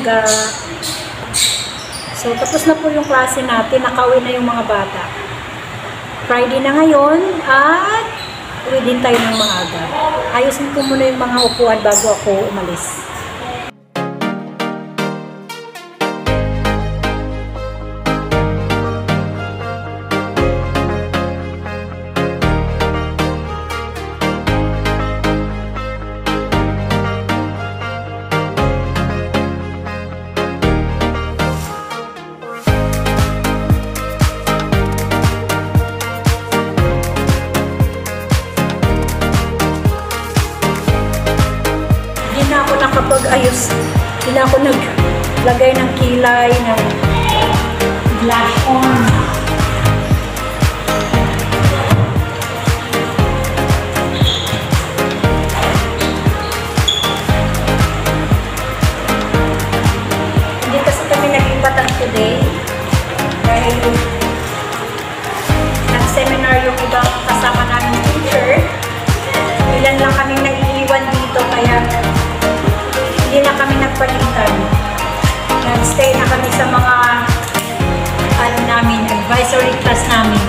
bongga. So, tapos na po yung klase natin. Nakauwi na yung mga bata. Friday na ngayon at uwi din tayo ng maaga. Ayusin ko muna yung mga upuan bago ako umalis. Nakapag-ayos, hindi na ako naglagay ng kilay, ng blush on. Hindi kasi kami nag-ipatan today dahil nag-seminar yung ibang kasama namin teacher. Ilan lang kami naiiwan dito kaya hindi na kami nagpalitan. Nag-stay na kami sa mga namin, advisory class namin.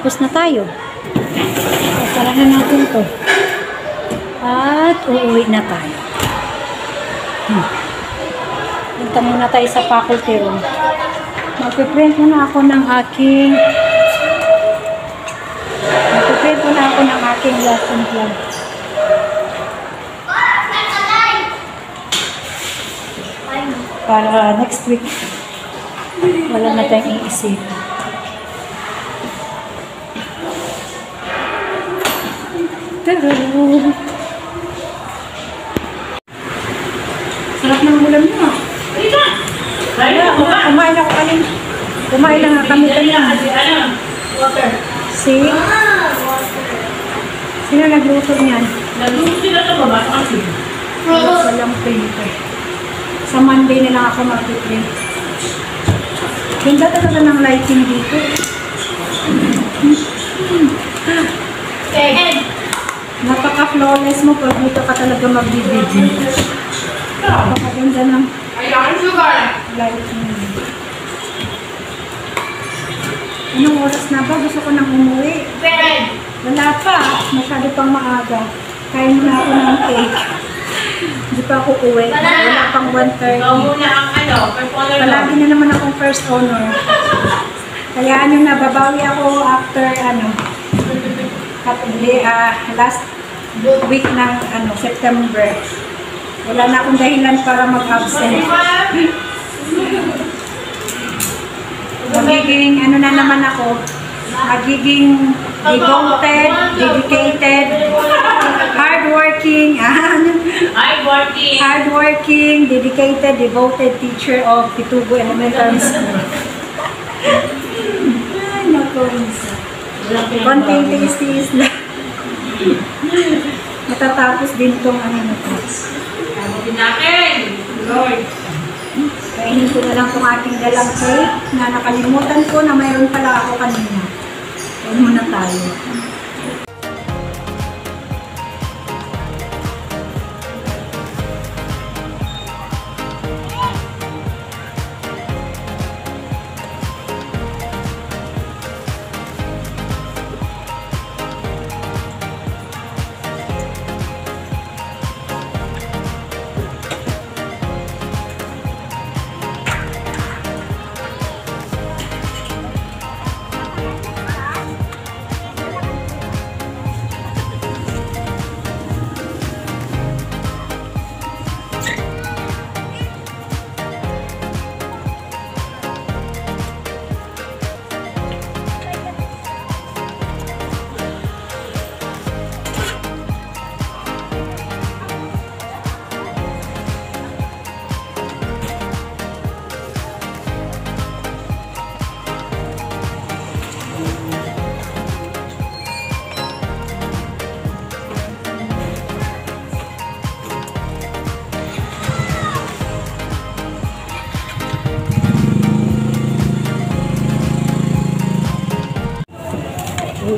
Tapos na tayo. Sarahan natin to. At uuwi na tayo. Punta muna tayo sa faculty room. Magpiprint muna ako ng aking lesson plan. Para next week wala na tayong iisip. Sarap ng ulam niyo. Kumain ako kanina. Kumain na kami kanina. Water. See? Sino nagluto niyan? Nagluto sila sa baba kasi. Walang paper. Sa Monday na lang ako mag-print. Ganda talaga ng lighting dito. Napaka-flawless mo pag dito ka talaga mag-video. Napakaganda ng lighting. Anong oras na ba? Gusto ko nang umuwi. Wala pa. Masyado pang maaga. Kain na ako ng cake. Hindi pa ako uwi. Wala pang 1:30. Palagi na naman akong first honor. Kaya nababawi ako after last week ng September. Wala na akong dahilan para mag-absent. Magiging na naman ako. Magiging devoted, dedicated, hardworking, dedicated, devoted teacher of Pitubo Elementary School. Ay, naku. Konting tiis-tiis lang. Matatapos din itong na to. Lord. Kainin ko na lang itong ating dalang cake na nakalimutan ko na mayroon pala ako kanina. Huwag muna tayo.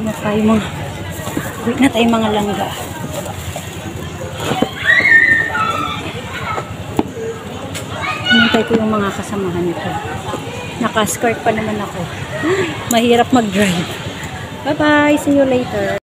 Uwi na tayo mga langga. Hinintay ko yung mga kasamahan nito. Naka-skirt pa naman ako. Mahirap mag-drive. Bye-bye! See you later!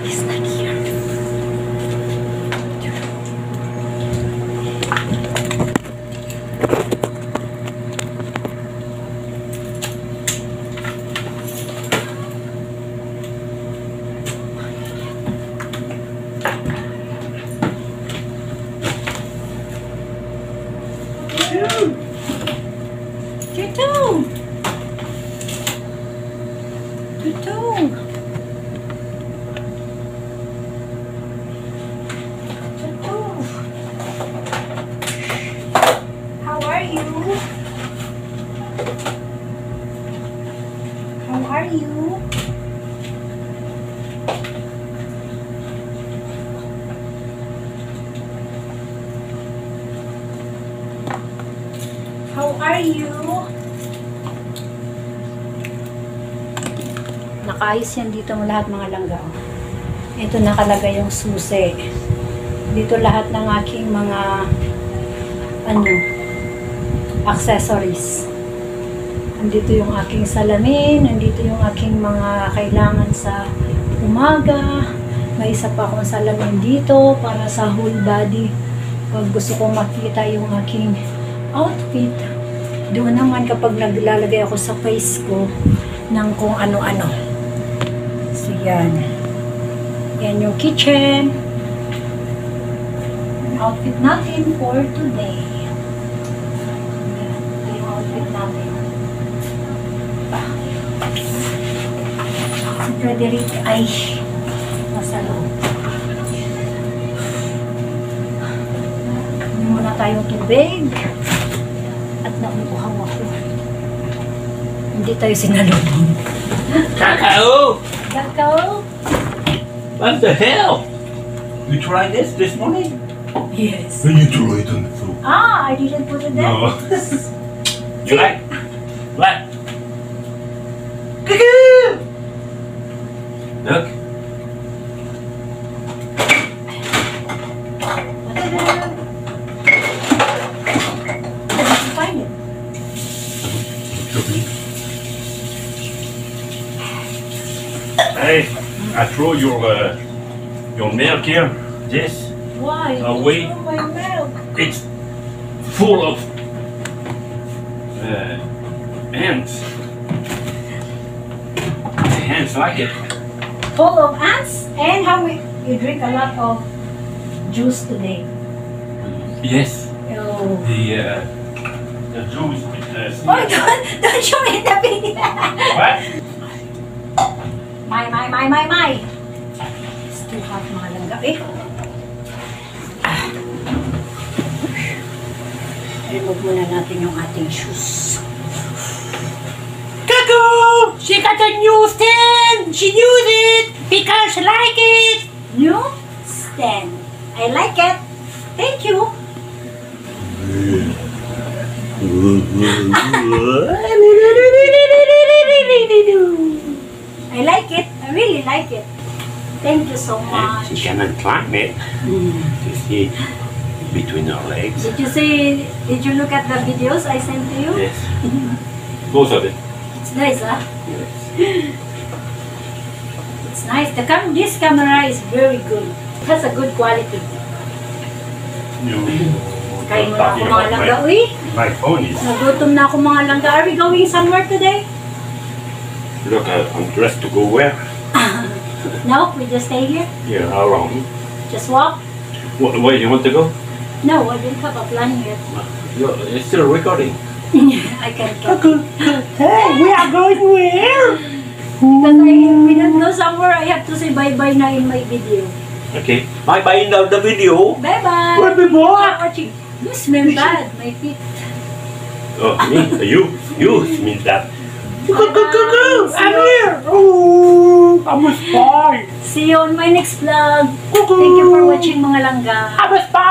He's not here. How are you? How are you? How are you? Nakaayos yan dito mo lahat mga langga. Ito nakalagay yung susi. Dito lahat ng aking mga accessories. Nandito yung aking salamin, nandito yung aking mga kailangan sa umaga. May isa pa akong salamin dito para sa whole body. Pag gusto kong makita yung aking outfit. Doon naman kapag naglalagay ako sa face ko ng kung ano-ano. So yan. Yan yung kitchen. Yung outfit natin for today. Yan. Ito yung outfit natin. Si Frederick ay nasa loob. Hindi muna tayong tubig. At nauuhaw ako. Hindi tayo sinalubong. Cacao! Cacao? What the hell? You tried this morning? Yes. When you throw it on the floor. Ah, I didn't put it there. No. You like? What? Cacao! Look. Find it. Hey, I throw your milk here. This. Why? Wait. It's my milk. It's full of ants. The ants like it. Full of ants. And how you drink a lot of juice today. Yes. Oh. The juice with the Oh, don't show me the video. What? My. It's too hot mga langga eh. Remove muna natin yung ating shoes. Cuckoo! She got a new stand! She used it because she like it! New stand. I like it. Thank you. I like it. I really like it. Thank you so much. She cannot climb it. You see between her legs. Did you see? Did you look at the videos I sent to you? Yes. Both of it. It's nice, huh? Yes. It's nice. This camera is very good. It has a good quality. You Kain mo na ako talking mga about langga. Uy, my phone is. nagutom na ako mga langga. Are we going somewhere today? Look, I'm dressed to go where? No, we just stay here. Yeah, how long? Just walk. Where you want to go? No, I didn't have a plan yet. It's still recording. I can't get. Hey, we are going where? Because we don't go somewhere, I have to say bye-bye na in my video. Okay. Bye-bye now the video. Bye-bye! Where we go? Watching. You smell bad, my feet. Oh, me? You means that. Go. I'm here. Oh, I'm a spy. See you on my next vlog. Thank you for watching mga langga. I'm a spy.